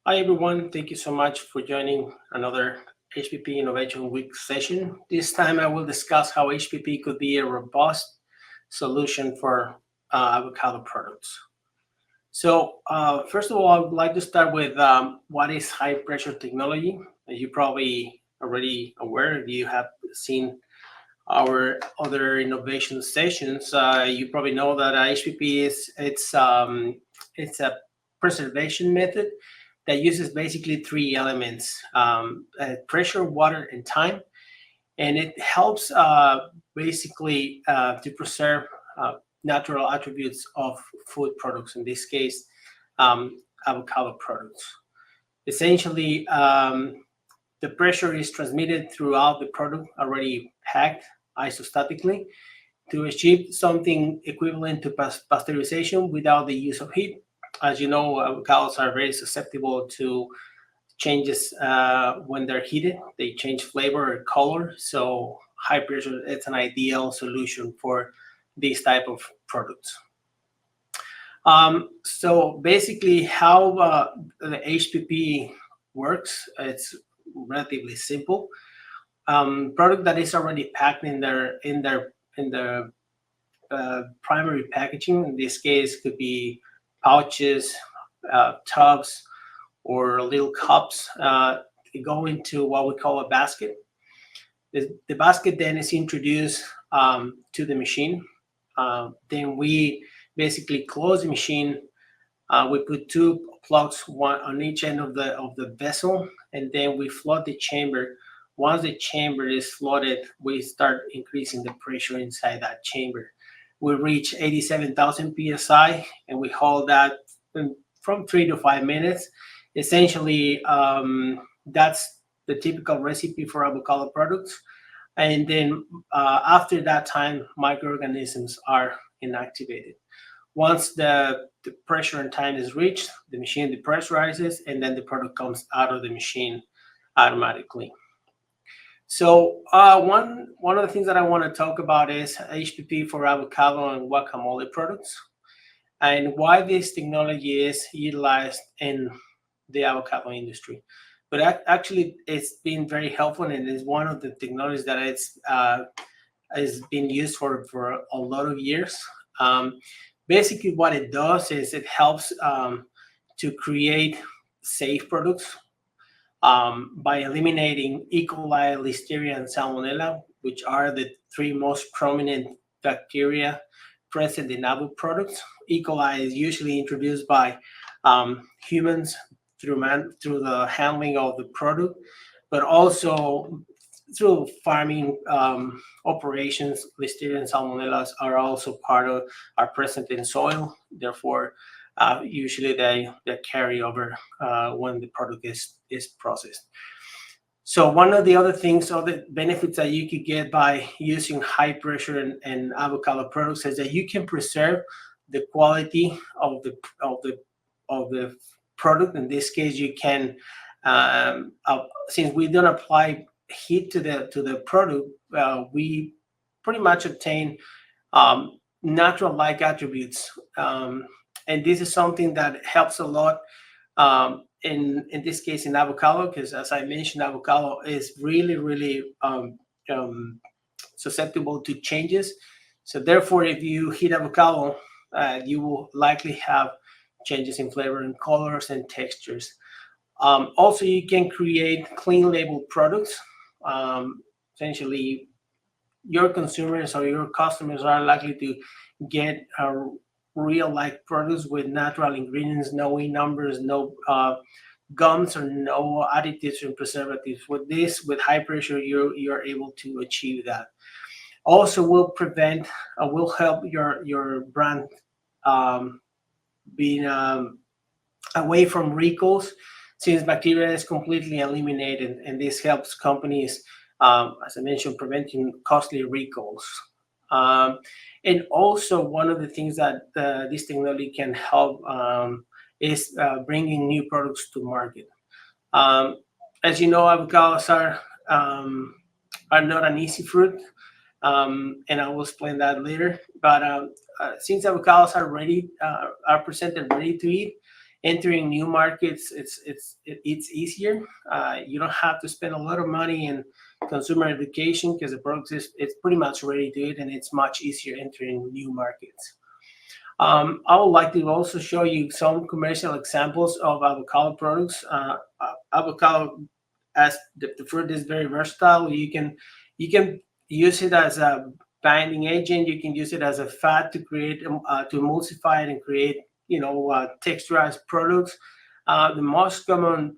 Hi everyone, thank you so much for joining another HPP Innovation Week session. This time I will discuss how HPP could be a robust solution for avocado products. So first of all, I would like to start with what is high pressure technology. As you probably already aware, if you have seen our other innovation sessions, you probably know that HPP it's a preservation method that uses basically three elements: pressure, water, and time, and it helps basically to preserve natural attributes of food products. In this case, avocado products. Essentially, the pressure is transmitted throughout the product already packed isostatically to achieve something equivalent to pasteurization without the use of heat. As you know, avocados are very susceptible to changes when they're heated. They change flavor or color. So high pressure, it's an ideal solution for these type of products. So basically, how the HPP works, it's relatively simple. Product that is already packed in the primary packaging. In this case, could be pouches, tubs, or little cups. They go into what we call a basket. The basket then is introduced to the machine. Then we basically close the machine. We put two plugs, one on each end of the vessel, and then we flood the chamber. Once the chamber is flooded, we start increasing the pressure inside that chamber. We reach 87,000 psi, and we hold that from 3 to 5 minutes. Essentially, that's the typical recipe for avocado products. And then after that time, microorganisms are inactivated. Once the pressure and time is reached, the machine depressurizes, and then the product comes out of the machine automatically. So one of the things that I want to talk about is HPP for avocado and guacamole products, and why this technology is utilized in the avocado industry. But actually, it's been very helpful, and it's one of the technologies that has been used for a lot of years. Basically, what it does is it helps to create safe products by eliminating E. coli, Listeria, and Salmonella, which are the three most prominent bacteria present in avo products. E. coli is usually introduced by humans through the handling of the product, but also through farming operations. Listeria and Salmonella are also are present in soil. Therefore, usually they carry over when the product is processed. So one of the other things, or the benefits that you could get by using high pressure and avocado products, is that you can preserve the quality of the product. In this case, you can, since we don't apply heat to the product, we pretty much obtain natural-like attributes. And this is something that helps a lot in this case in avocado, because as I mentioned, avocado is really susceptible to changes. So therefore, if you heat avocado, you will likely have changes in flavor and colors and textures. Also, you can create clean label products. Essentially, your consumers or your customers are likely to get real like products with natural ingredients, no numbers, no gums, or no additives and preservatives. With this, with high pressure, you're able to achieve that. Also, will help your brand being away from recalls, since bacteria is completely eliminated, and this helps companies, as I mentioned, preventing costly recalls. And also, one of the things that this technology can help is bringing new products to market. As you know, avocados are not an easy fruit, and I will explain that later. But since avocados are presented ready to eat, entering new markets, it's easier. You don't have to spend a lot of money in consumer education because the product is it's pretty much ready to eat, and it's much easier entering new markets. I would like to also show you some commercial examples of avocado products. Avocado, as the fruit is very versatile, you can use it as a binding agent. You can use it as a fat to create to emulsify it and create texturized products. The most common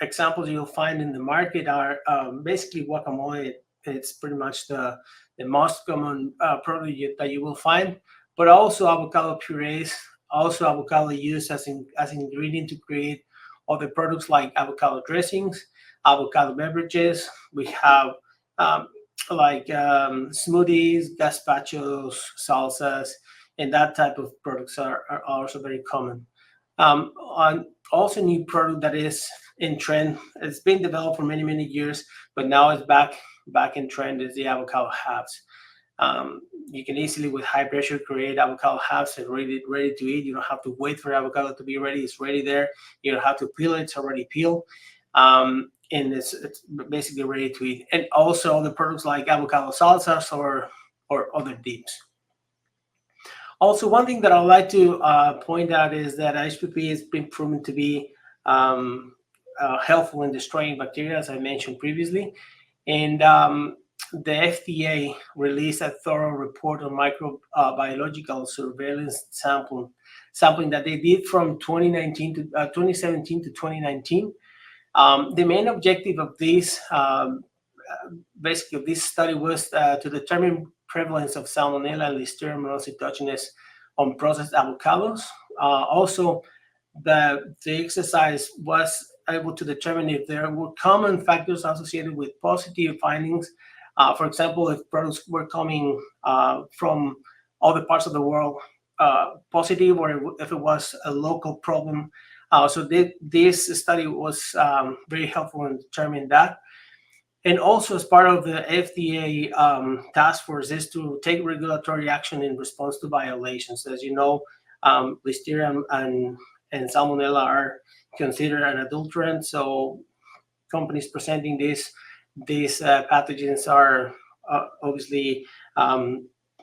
examples you'll find in the market are basically guacamole. It's pretty much the most common product that you will find, but also avocado purees, also avocado used as an ingredient to create other products like avocado dressings, avocado beverages. We have um, smoothies, gazpachos, salsas, and that type of products are also very common. Also, new product that is in trend. It's been developed for many years, but now it's back in trend. Is the avocado halves. You can easily with high pressure create avocado halves and ready to eat. You don't have to wait for avocado to be ready. It's ready there. You don't have to peel it. It's already peeled. And it's basically ready to eat. And also the products like avocado salsas or other dips. Also, one thing that I'd like to point out is that HPP has been proven to be um, helpful in destroying bacteria, as I mentioned previously. And the FDA released a thorough report on microbiological surveillance sampling that they did from 2017 to 2019. The main objective of this, basically, this study was to determine prevalence of Salmonella and Listeria monocytogenes on processed avocados. Also, the exercise was able to determine if there were common factors associated with positive findings. For example, if products were coming from other parts of the world positive, or if it was a local problem. So this study was very helpful in determining that. And also, as part of the FDA task force, is to take regulatory action in response to violations. As you know, Listeria and Salmonella are considered an adulterant, so companies presenting these pathogens are obviously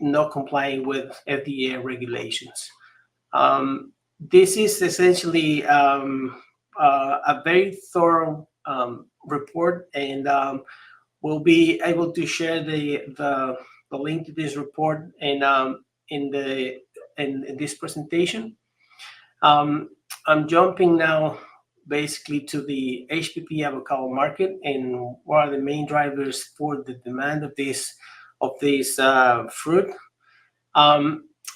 not complying with FDA regulations. This is essentially a very thorough report, and we'll be able to share the link to this report in this presentation. I'm jumping now basically to the HPP avocado market and what are the main drivers for the demand of this fruit.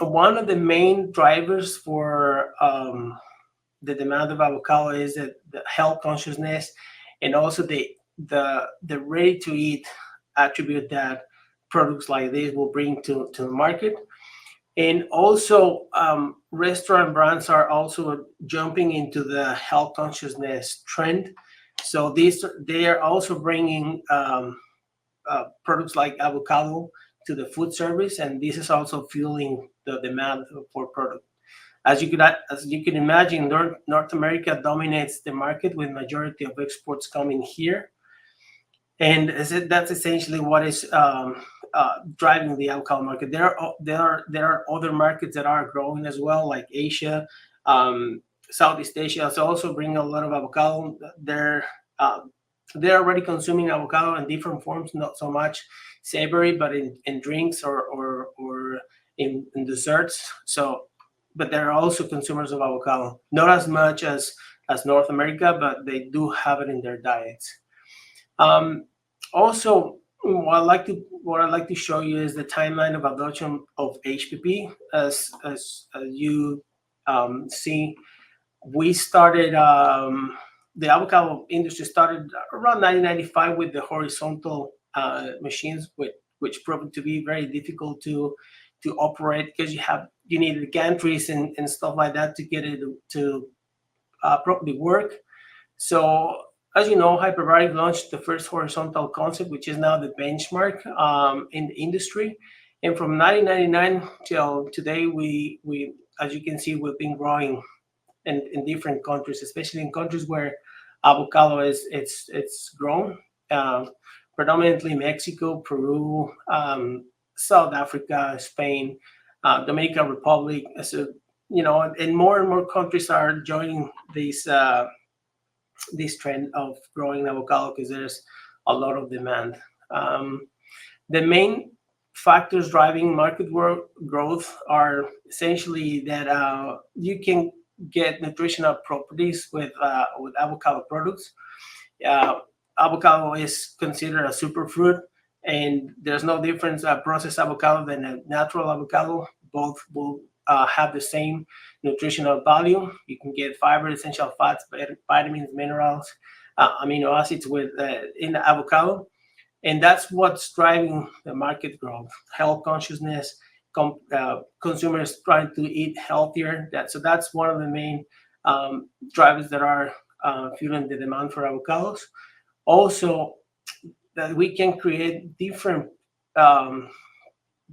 One of the main drivers for the demand of avocado is the health consciousness, and also the ready to eat attribute that products like this will bring to the market. And also, restaurant brands are also jumping into the health consciousness trend. So they are also bringing products like avocado to the food service, and this is also fueling the demand for product. As you can imagine, North America dominates the market with majority of exports coming here, and that's essentially what is driving the avocado market. There are other markets that are growing as well, like Asia, Southeast Asia. So also bringing a lot of avocado. They're already consuming avocado in different forms, not so much savory, but in drinks or in desserts. So, but there are also consumers of avocado, not as much as North America, but they do have it in their diets. Also, what I'd like to show you is the timeline of adoption of HPP. As you see, we started the avocado industry started around 1995 with the horizontal machines, which proved to be very difficult to operate because you needed gantries and stuff like that to get it to properly work. So, as you know, Hiperbaric launched the first horizontal concept, which is now the benchmark in the industry. And from 1999 till today, we as you can see, we've been growing in different countries, especially in countries where avocado is it's grown, predominantly Mexico, Peru, South Africa, Spain, Dominican Republic. So and more countries are joining this trend of growing avocado because there's a lot of demand. Um, the main factors driving market growth are essentially that you can get nutritional properties with avocado products. Uh, Avocado is considered a superfruit, and there's no difference processed avocado than a natural avocado. Both will have the same nutritional value. You can get fiber, essential fats, vitamins, minerals, amino acids in the avocado, and that's what's driving the market growth. Health consciousness, consumers trying to eat healthier. That's one of the main drivers that are fueling the demand for avocados. Also, that we can create um,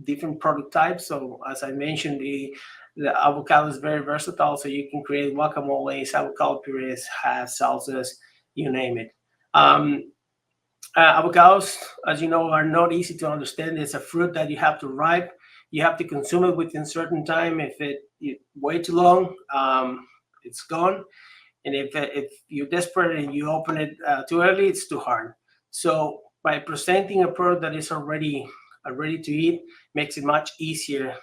different product types. So as I mentioned, the avocado is very versatile. So you can create guacamoles, avocado purees, has salsas, you name it. Um, Avocados, as you know, are not easy to understand. It's a fruit that you have to ripe. You have to consume it within certain time. If it way too long, it's gone. And if you're desperate and you open it too early, it's too hard. So by presenting a product that is already ready to eat, makes it much easier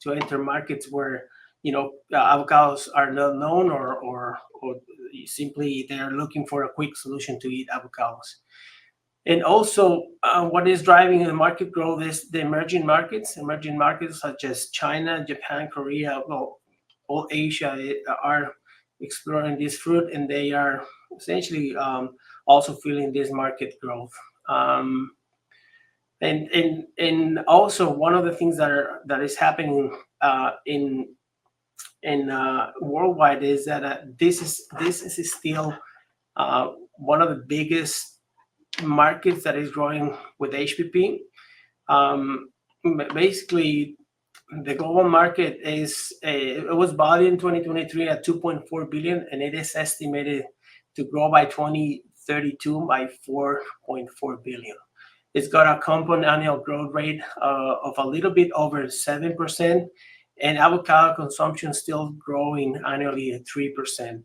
to enter markets where avocados are not known, or simply they're looking for a quick solution to eat avocados. And also, what is driving the market growth is the emerging markets such as China, Japan, Korea, well, all Asia are exploring this fruit, and they are essentially also feeling this market growth. Um, and also one of the things that is happening in worldwide is that this is still one of the biggest markets that is growing with HPP. Um, Basically, the global market it was valued in 2023 at 2.4 billion, and it is estimated to grow by 2032 by 4.4 billion. It's got a compound annual growth rate of a little bit over 7%, and avocado consumption still growing annually at 3%.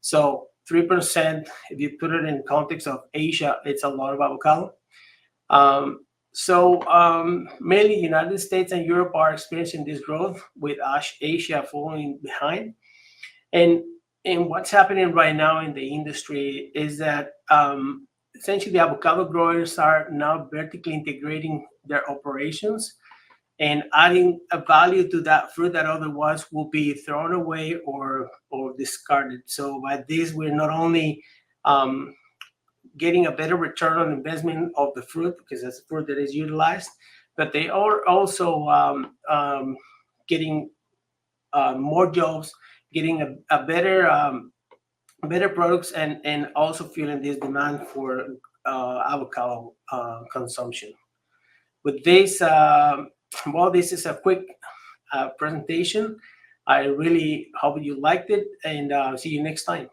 So 3%, if you put it in context of Asia, it's a lot of avocado. Mainly United States and Europe are experiencing this growth, with Asia falling behind. And what's happening right now in the industry is that essentially the avocado growers are now vertically integrating their operations and adding a value to that fruit that otherwise will be thrown away or discarded. So by this, we're not only getting a better return on investment of the fruit, because it's a fruit that is utilized, but they are also getting more jobs, getting a better products, and also fueling this demand for avocado consumption. With this, this is a quick presentation. I really hope you liked it, and see you next time.